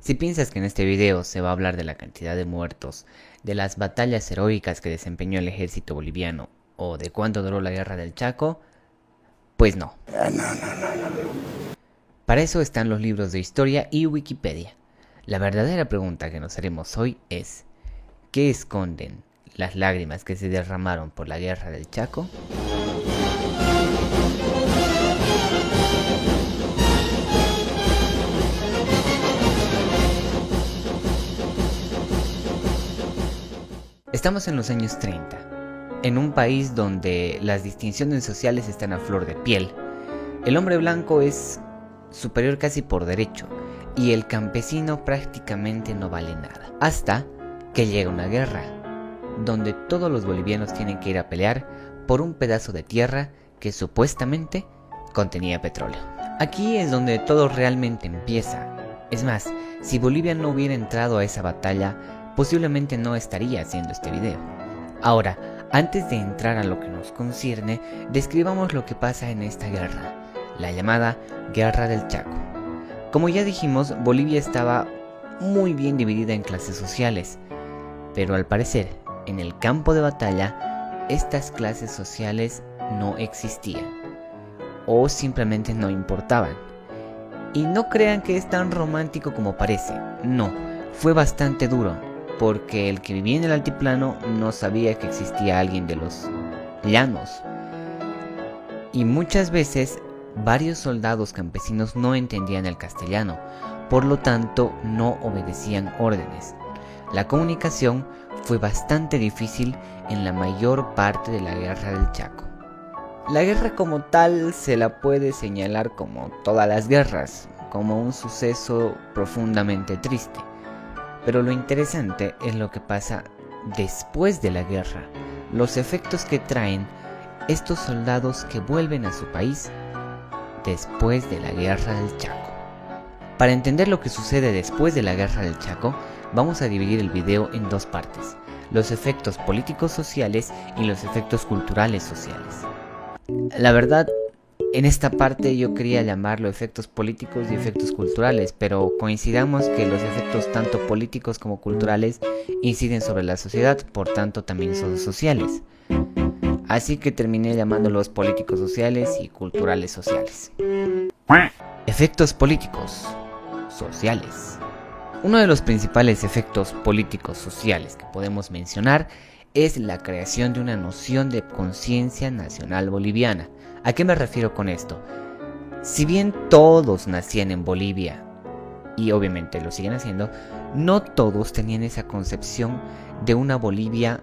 Si piensas que en este video se va a hablar de la cantidad de muertos, de las batallas heroicas que desempeñó el ejército boliviano o de cuánto duró la guerra del Chaco, pues no. Para eso están los libros de historia y Wikipedia. La verdadera pregunta que nos haremos hoy es: ¿qué esconden las lágrimas que se derramaron por la guerra del Chaco? Estamos en los años 30, en un país donde las distinciones sociales están a flor de piel. El hombre blanco es superior casi por derecho y el campesino prácticamente no vale nada. Hasta que llega una guerra, donde todos los bolivianos tienen que ir a pelear por un pedazo de tierra que supuestamente contenía petróleo. Aquí es donde todo realmente empieza. Es más, si Bolivia no hubiera entrado a esa batalla, posiblemente no estaría haciendo este video. Ahora, antes de entrar a lo que nos concierne, describamos lo que pasa en esta guerra, la llamada Guerra del Chaco. Como ya dijimos, Bolivia estaba muy bien dividida en clases sociales, pero al parecer, en el campo de batalla, estas clases sociales no existían, o simplemente no importaban. Y no crean que es tan romántico como parece, no, fue bastante duro, porque el que vivía en el altiplano no sabía que existía alguien de los llanos. Y muchas veces varios soldados campesinos no entendían el castellano, por lo tanto no obedecían órdenes. La comunicación fue bastante difícil en la mayor parte de la guerra del Chaco. La guerra como tal se la puede señalar como todas las guerras, como un suceso profundamente triste. Pero lo interesante es lo que pasa después de la guerra, los efectos que traen estos soldados que vuelven a su país después de la guerra del Chaco. Para entender lo que sucede después de la guerra del Chaco, vamos a dividir el video en dos partes: los efectos políticos sociales y los efectos culturales sociales. La verdad, en esta parte yo quería llamarlo efectos políticos y efectos culturales, pero coincidamos que los efectos tanto políticos como culturales inciden sobre la sociedad, por tanto también son sociales. Así que terminé llamándolos políticos sociales y culturales sociales. Efectos políticos sociales. Uno de los principales efectos políticos sociales que podemos mencionar es la creación de una noción de conciencia nacional boliviana. ¿A qué me refiero con esto? Si bien todos nacían en Bolivia, y obviamente lo siguen haciendo, no todos tenían esa concepción de una Bolivia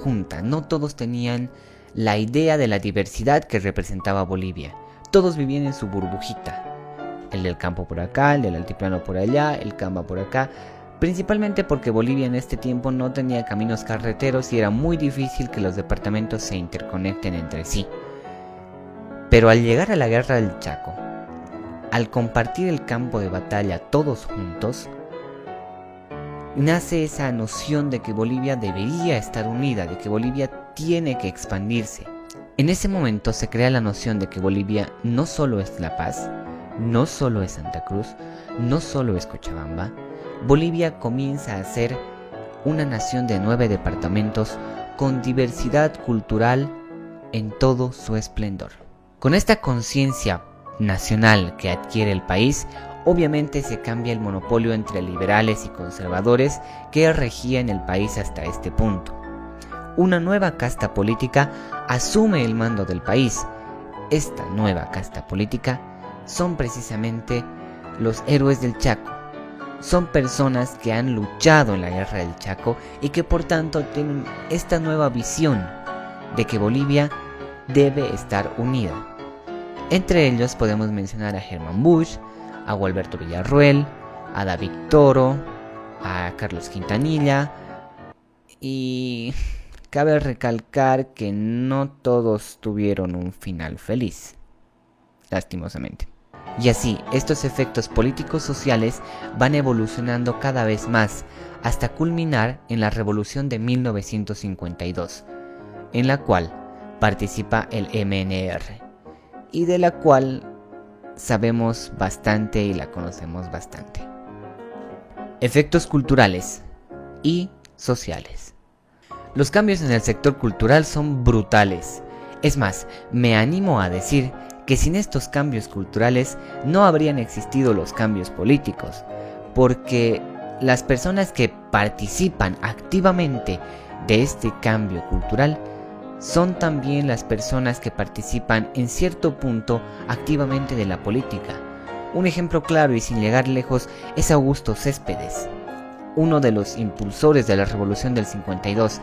junta, no todos tenían la idea de la diversidad que representaba Bolivia. Todos vivían en su burbujita, el del campo por acá, el del altiplano por allá, el Camba por acá, principalmente porque Bolivia en este tiempo no tenía caminos carreteros y era muy difícil que los departamentos se interconecten entre sí. Pero al llegar a la guerra del Chaco, al compartir el campo de batalla todos juntos, nace esa noción de que Bolivia debería estar unida, de que Bolivia tiene que expandirse. En ese momento se crea la noción de que Bolivia no solo es La Paz, no solo es Santa Cruz, no solo es Cochabamba. Bolivia comienza a ser una nación de 9 departamentos con diversidad cultural en todo su esplendor. Con esta conciencia nacional que adquiere el país, obviamente se cambia el monopolio entre liberales y conservadores que regía en el país hasta este punto. Una nueva casta política asume el mando del país. Esta nueva casta política son precisamente los héroes del Chaco. Son personas que han luchado en la guerra del Chaco y que por tanto tienen esta nueva visión de que Bolivia debe estar unida. Entre ellos podemos mencionar a Herman Busch, a Gualberto Villarroel, a David Toro, a Carlos Quintanilla, y cabe recalcar que no todos tuvieron un final feliz, lastimosamente. Y así, estos efectos políticos sociales van evolucionando cada vez más hasta culminar en la Revolución de 1952, en la cual participa el MNR, y de la cual sabemos bastante y la conocemos bastante. Efectos culturales y sociales. Los cambios en el sector cultural son brutales. Es más, me animo a decir que sin estos cambios culturales no habrían existido los cambios políticos, porque las personas que participan activamente de este cambio cultural son también las personas que participan en cierto punto activamente de la política. Un ejemplo claro y sin llegar lejos es Augusto Céspedes, uno de los impulsores de la Revolución del 52,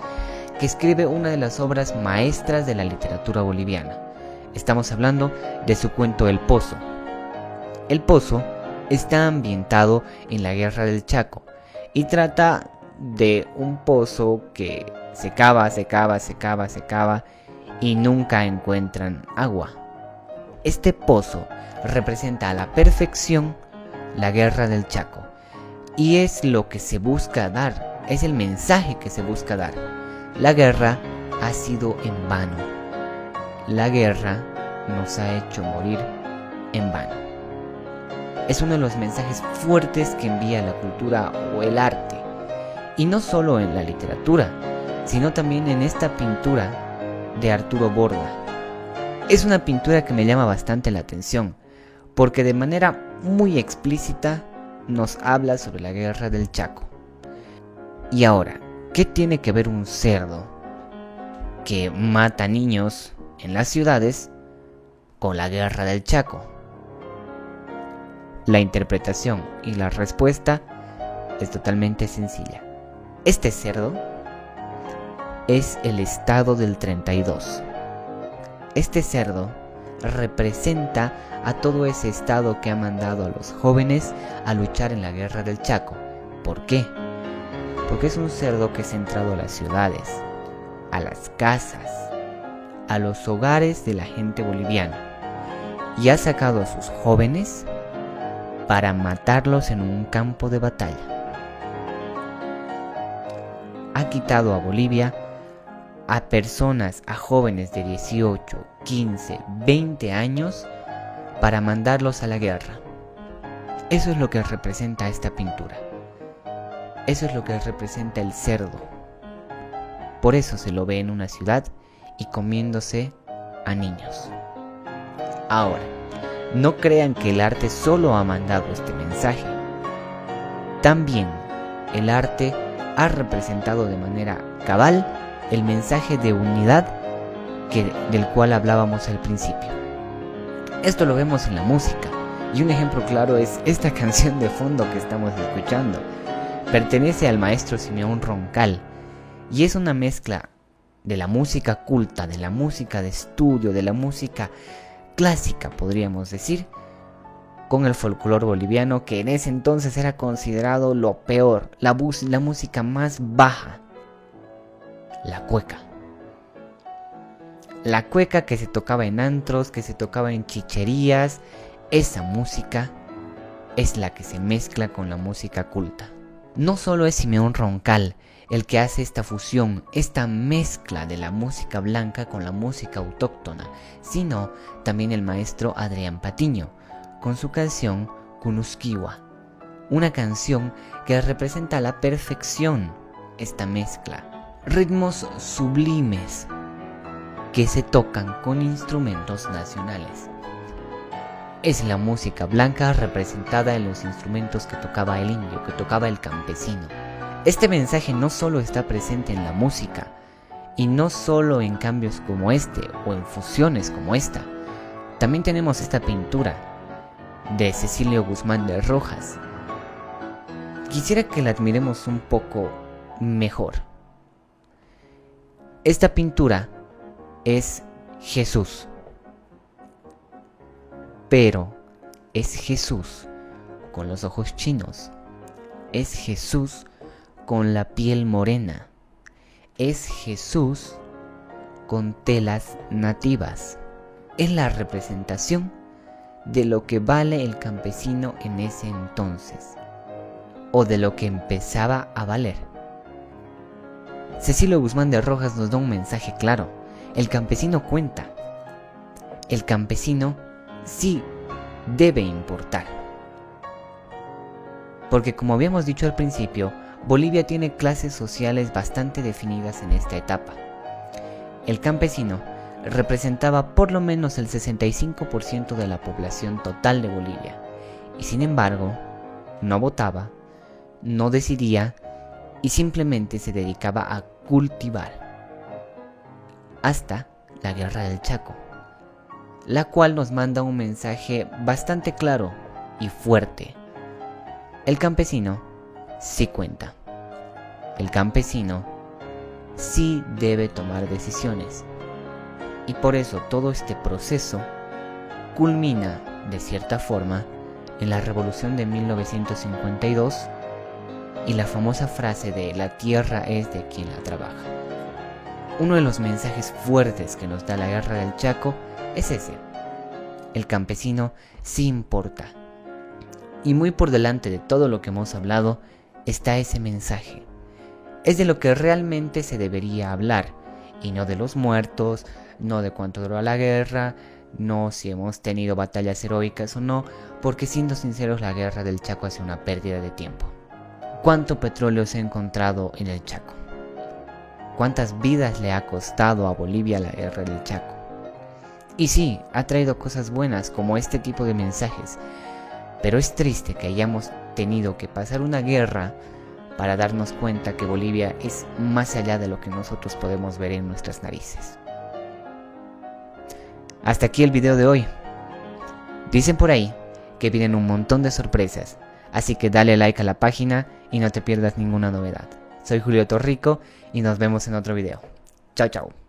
que escribe una de las obras maestras de la literatura boliviana. Estamos hablando de su cuento El Pozo. El Pozo está ambientado en la Guerra del Chaco y trata de un pozo que se cava y nunca encuentran agua. Este pozo representa a la perfección la Guerra del Chaco y es lo que se busca dar, es el mensaje que se busca dar. La guerra ha sido en vano. La guerra nos ha hecho morir en vano. Es uno de los mensajes fuertes que envía la cultura o el arte. Y no solo en la literatura, sino también en esta pintura de Arturo Borda. Es una pintura que me llama bastante la atención, porque de manera muy explícita nos habla sobre la Guerra del Chaco. Y ahora, ¿qué tiene que ver un cerdo que mata niños en las ciudades con la Guerra del Chaco? La interpretación y la respuesta es totalmente sencilla. Este cerdo es el Estado del 32. Este cerdo representa a todo ese Estado que ha mandado a los jóvenes a luchar en la Guerra del Chaco. ¿Por qué? Porque es un cerdo que es entrado a las ciudades, a las casas, a los hogares de la gente boliviana y ha sacado a sus jóvenes para matarlos en un campo de batalla. Ha quitado a Bolivia a personas, a jóvenes de 18, 15, 20 años para mandarlos a la guerra. Eso es lo que representa esta pintura. Eso es lo que representa el cerdo. Por eso se lo ve en una ciudad y comiéndose a niños. Ahora, no crean que el arte solo ha mandado este mensaje. También el arte ha representado de manera cabal el mensaje de unidad del cual hablábamos al principio. Esto lo vemos en la música, y un ejemplo claro es esta canción de fondo que estamos escuchando. Pertenece al maestro Simeón Roncal y es una mezcla de la música culta, de la música de estudio, de la música clásica, podríamos decir, con el folclore boliviano, que en ese entonces era considerado lo peor, la música más baja, la cueca. La cueca que se tocaba en antros, que se tocaba en chicherías, esa música es la que se mezcla con la música culta. No solo es Simeón Roncal el que hace esta fusión, esta mezcla de la música blanca con la música autóctona, sino también el maestro Adrián Patiño, con su canción Kunusquiwa, una canción que representa a la perfección esta mezcla. Ritmos sublimes que se tocan con instrumentos nacionales. Es la música blanca representada en los instrumentos que tocaba el indio, que tocaba el campesino. Este mensaje no solo está presente en la música, y no solo en cambios como este o en fusiones como esta. También tenemos esta pintura de Cecilio Guzmán de Rojas. Quisiera que la admiremos un poco mejor. Esta pintura es Jesús, pero es Jesús con los ojos chinos, es Jesús con la piel morena, es Jesús con telas nativas. Es la representación de lo que vale el campesino en ese entonces, o de lo que empezaba a valer. Cecilio Guzmán de Rojas nos da un mensaje claro. El campesino cuenta. El campesino sí debe importar. porque como habíamos dicho al principio, Bolivia tiene clases sociales bastante definidas en esta etapa. El campesino representaba por lo menos el 65% de la población total de Bolivia, y sin embargo, no votaba, no decidía y simplemente se dedicaba a cultivar. Hasta la Guerra del Chaco, la cual nos manda un mensaje bastante claro y fuerte. El campesino sí cuenta. El campesino sí debe tomar decisiones. Y por eso todo este proceso culmina, de cierta forma, en la Revolución de 1952 y la famosa frase de "la tierra es de quien la trabaja". Uno de los mensajes fuertes que nos da la Guerra del Chaco es ese. El campesino sí importa. Y muy por delante de todo lo que hemos hablado está ese mensaje. Es de lo que realmente se debería hablar, y no de los muertos, no de cuánto duró la guerra, no si hemos tenido batallas heroicas o no, porque siendo sinceros la Guerra del Chaco ha sido una pérdida de tiempo. ¿Cuánto petróleo se ha encontrado en el Chaco? ¿Cuántas vidas le ha costado a Bolivia la Guerra del Chaco? Y sí, ha traído cosas buenas como este tipo de mensajes, pero es triste que hayamos tenido que pasar una guerra para darnos cuenta que Bolivia es más allá de lo que nosotros podemos ver en nuestras narices. Hasta aquí el video de hoy. Dicen por ahí que vienen un montón de sorpresas, así que dale like a la página y no te pierdas ninguna novedad. Soy Julio Torrico y nos vemos en otro video. Chao, chao.